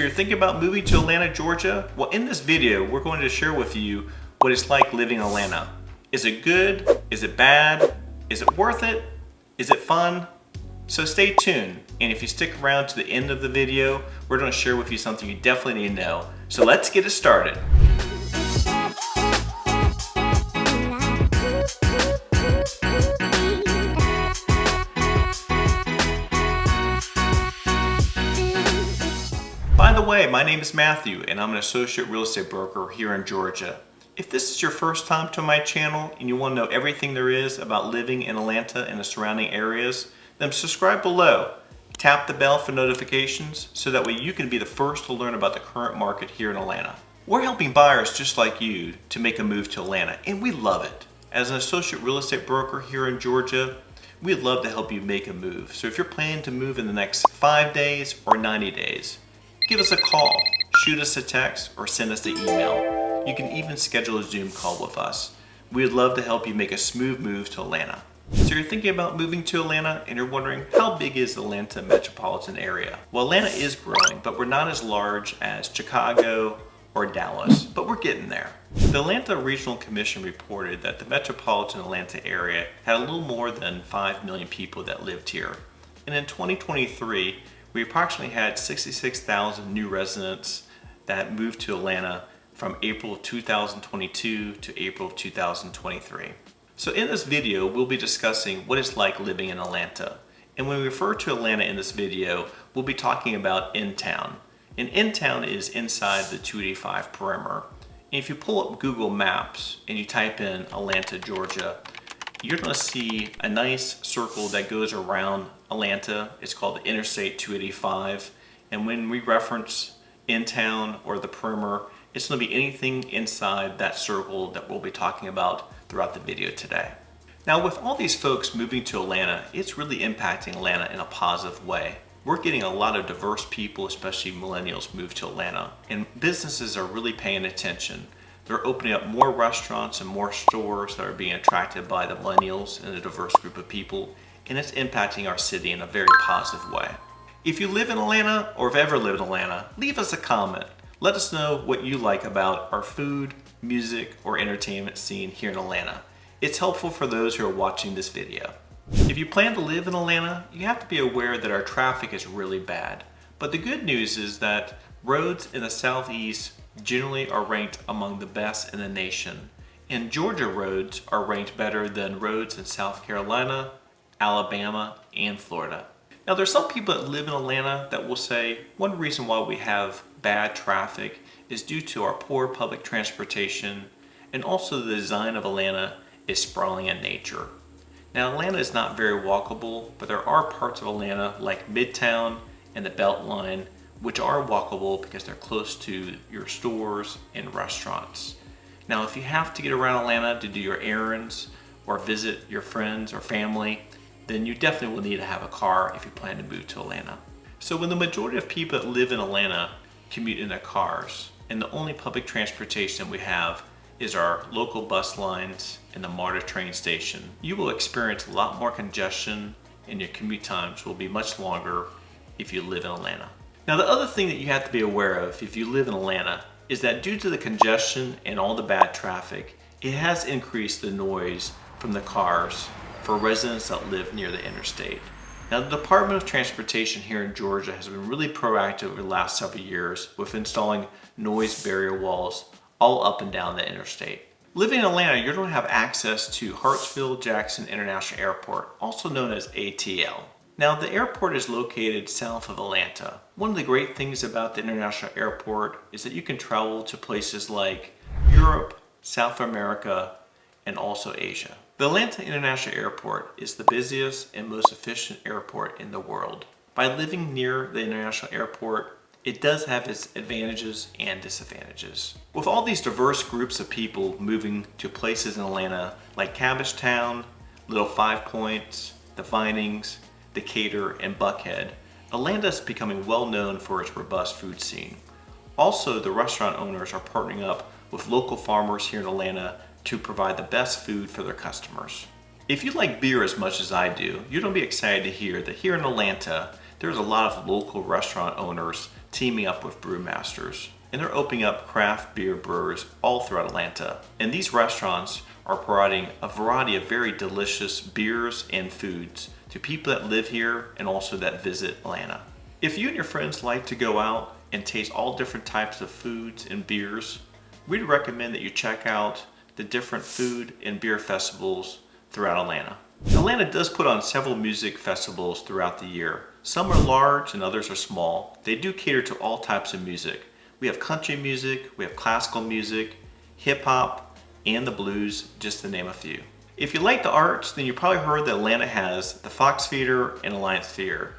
So you're thinking about moving to Atlanta, Georgia? Well, in this video, we're going to share with you what it's like living in Atlanta. Is it good? Is it bad? Is it worth it? Is it fun? So stay tuned, and if you stick around to the end of the video, we're going to share with you something you definitely need to know. So let's get it started. By the way, my name is Matthew, and I'm an associate real estate broker here in Georgia. If this is your first time to my channel and you want to know everything there is about living in Atlanta and the surrounding areas, then subscribe below. Tap the bell for notifications so that way you can be the first to learn about the current market here in Atlanta. We're helping buyers just like you to make a move to Atlanta, and we love it. As an associate real estate broker here in Georgia, we'd love to help you make a move. So if you're planning to move in the next 5 days or 90 days, give us a call, shoot us a text, or send us an email. You can even schedule a Zoom call with us. We would love to help you make a smooth move to Atlanta. So you're thinking about moving to Atlanta and you're wondering, how big is the Atlanta metropolitan area? Well, Atlanta is growing, but we're not as large as Chicago or Dallas, but we're getting there. The Atlanta Regional Commission reported that the metropolitan Atlanta area had a little more than 5 million people that lived here. And in 2023, we approximately had 66,000 new residents that moved to Atlanta from April of 2022 to April of 2023. So in this video, we'll be discussing what it's like living in Atlanta. And when we refer to Atlanta in this video, we'll be talking about in-town. And in-town is inside the 285 perimeter. And if you pull up Google Maps and you type in Atlanta, Georgia, you're going to see a nice circle that goes around Atlanta. It's called the Interstate 285. And when we reference in-town or the perimeter, it's going to be anything inside that circle that we'll be talking about throughout the video today. Now, with all these folks moving to Atlanta, it's really impacting Atlanta in a positive way. We're getting a lot of diverse people, especially millennials, move to Atlanta, and businesses are really paying attention. They're opening up more restaurants and more stores that are being attracted by the millennials and a diverse group of people, and it's impacting our city in a very positive way. If you live in Atlanta or have ever lived in Atlanta, leave us a comment. Let us know what you like about our food, music, or entertainment scene here in Atlanta. It's helpful for those who are watching this video. If you plan to live in Atlanta, you have to be aware that our traffic is really bad. But the good news is that roads in the southeast generally are ranked among the best in the nation. And Georgia roads are ranked better than roads in South Carolina, Alabama, and Florida. Now, there's some people that live in Atlanta that will say one reason why we have bad traffic is due to our poor public transportation, and also the design of Atlanta is sprawling in nature. Now, Atlanta is not very walkable, but there are parts of Atlanta like Midtown and the Beltline which are walkable because they're close to your stores and restaurants. Now, if you have to get around Atlanta to do your errands or visit your friends or family, then you definitely will need to have a car if you plan to move to Atlanta. So when the majority of people that live in Atlanta commute in their cars, and the only public transportation we have is our local bus lines and the MARTA train station, you will experience a lot more congestion and your commute times will be much longer if you live in Atlanta. Now, the other thing that you have to be aware of if you live in Atlanta is that due to the congestion and all the bad traffic, it has increased the noise from the cars for residents that live near the interstate. Now, the Department of Transportation here in Georgia has been really proactive over the last several years with installing noise barrier walls all up and down the interstate. Living in Atlanta, you're going to have access to Hartsfield-Jackson International Airport, also known as ATL. Now, the airport is located south of Atlanta. One of the great things about the international airport is that you can travel to places like Europe, South America, and also Asia. The Atlanta International Airport is the busiest and most efficient airport in the world. By living near the international airport, it does have its advantages and disadvantages. With all these diverse groups of people moving to places in Atlanta like Cabbagetown, Little Five Points, the Vinings, Decatur, and Buckhead, Atlanta is becoming well known for its robust food scene. Also, the restaurant owners are partnering up with local farmers here in Atlanta to provide the best food for their customers. If you like beer as much as I do, you're going to be excited to hear that here in Atlanta, there's a lot of local restaurant owners teaming up with brewmasters. And they're opening up craft beer brewers all throughout Atlanta. And these restaurants are providing a variety of very delicious beers and foods to people that live here and also that visit Atlanta. If you and your friends like to go out and taste all different types of foods and beers, we'd recommend that you check out the different food and beer festivals throughout Atlanta. Atlanta does put on several music festivals throughout the year. Some are large and others are small. They do cater to all types of music. We have country music, we have classical music, hip hop, and the blues, just to name a few. If you like the arts, then you probably heard that Atlanta has the Fox Theater and Alliance Theater.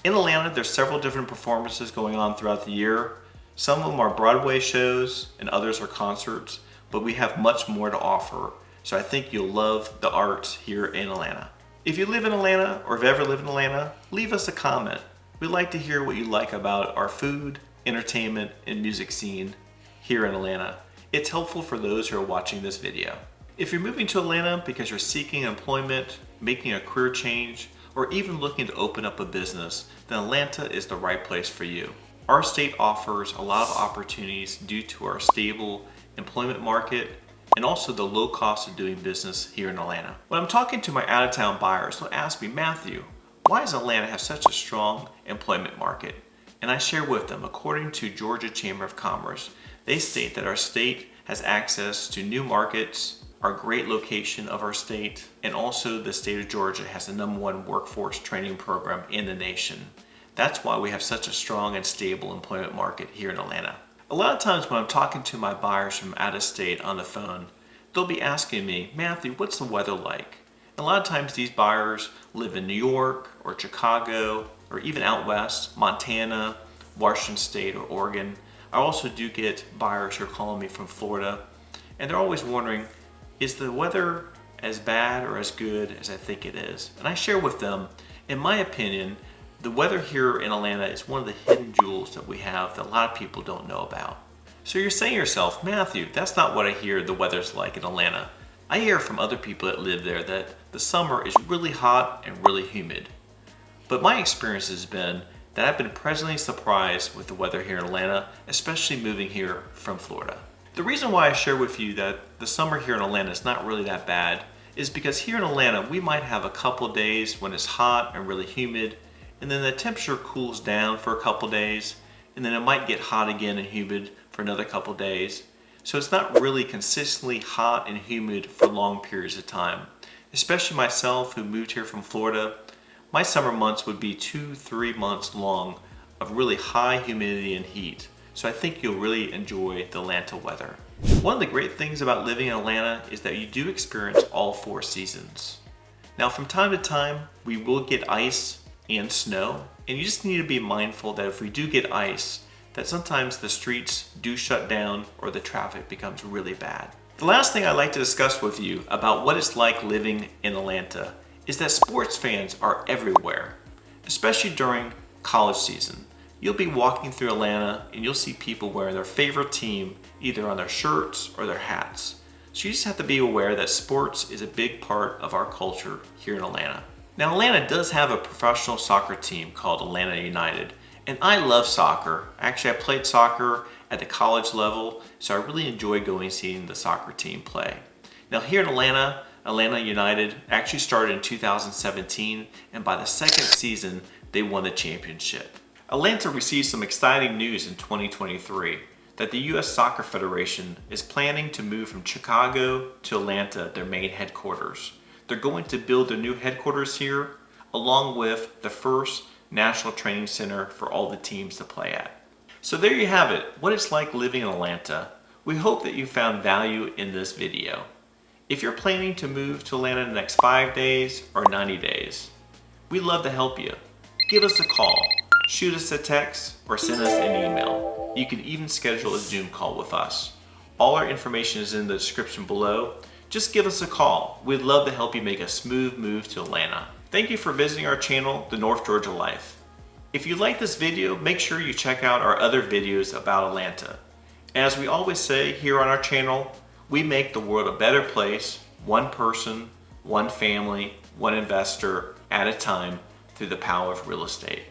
In Atlanta, there's several different performances going on throughout the year. Some of them are Broadway shows and others are concerts, but we have much more to offer. So I think you'll love the arts here in Atlanta. If you live in Atlanta or have ever lived in Atlanta, leave us a comment. We'd like to hear what you like about our food, entertainment, and music scene here in Atlanta. It's helpful for those who are watching this video. If you're moving to Atlanta because you're seeking employment, making a career change, or even looking to open up a business, then Atlanta is the right place for you. Our state offers a lot of opportunities due to our stable employment market and also the low cost of doing business here in Atlanta. When I'm talking to my out-of-town buyers, they'll ask me, Matthew, why does Atlanta have such a strong employment market? And I share with them, according to Georgia Chamber of Commerce, they state that our state has access to new markets, our great location of our state, and also the state of Georgia has the #1 workforce training program in the nation. That's why we have such a strong and stable employment market here in Atlanta. A lot of times when I'm talking to my buyers from out of state on the phone, they'll be asking me, Matthew, what's the weather like? And a lot of times these buyers live in New York or Chicago or even out west, Montana, Washington State, or Oregon. I also do get buyers who are calling me from Florida, and they're always wondering, is the weather as bad or as good as I think it is? And I share with them, in my opinion, the weather here in Atlanta is one of the hidden jewels that we have that a lot of people don't know about. So you're saying to yourself, Matthew, that's not what I hear the weather's like in Atlanta. I hear from other people that live there that the summer is really hot and really humid. But my experience has been that I've been pleasantly surprised with the weather here in Atlanta, especially moving here from Florida. The reason why I share with you that the summer here in Atlanta is not really that bad is because here in Atlanta we might have a couple of days when it's hot and really humid, and then the temperature cools down for a couple of days, and then it might get hot again and humid for another couple of days. So it's not really consistently hot and humid for long periods of time. Especially myself who moved here from Florida, my summer months would be 2-3 months long of really high humidity and heat. So I think you'll really enjoy the Atlanta weather. One of the great things about living in Atlanta is that you do experience all 4 seasons. Now from time to time, we will get ice and snow, and you just need to be mindful that if we do get ice, that sometimes the streets do shut down or the traffic becomes really bad. The last thing I'd like to discuss with you about what it's like living in Atlanta is that sports fans are everywhere, especially during college season. You'll be walking through Atlanta and you'll see people wearing their favorite team either on their shirts or their hats. So you just have to be aware that sports is a big part of our culture here in Atlanta. Now Atlanta does have a professional soccer team called Atlanta United, and I love soccer. Actually, I played soccer at the college level, so I really enjoy going and seeing the soccer team play. Now here in Atlanta, Atlanta United actually started in 2017, and by the second season, they won the championship. Atlanta received some exciting news in 2023 that the U.S. Soccer Federation is planning to move from Chicago to Atlanta, their main headquarters. They're going to build their new headquarters here, along with the first national training center for all the teams to play at. So there you have it, what it's like living in Atlanta. We hope that you found value in this video. If you're planning to move to Atlanta in the next 5 days or 90 days, we'd love to help you. Give us a call, shoot us a text, or send us an email. You can even schedule a Zoom call with us. All our information is in the description below. Just give us a call. We'd love to help you make a smooth move to Atlanta. Thank you for visiting our channel, The North Georgia Life. If you like this video, make sure you check out our other videos about Atlanta. As we always say here on our channel, we make the world a better place, one person, one family, one investor at a time through the power of real estate.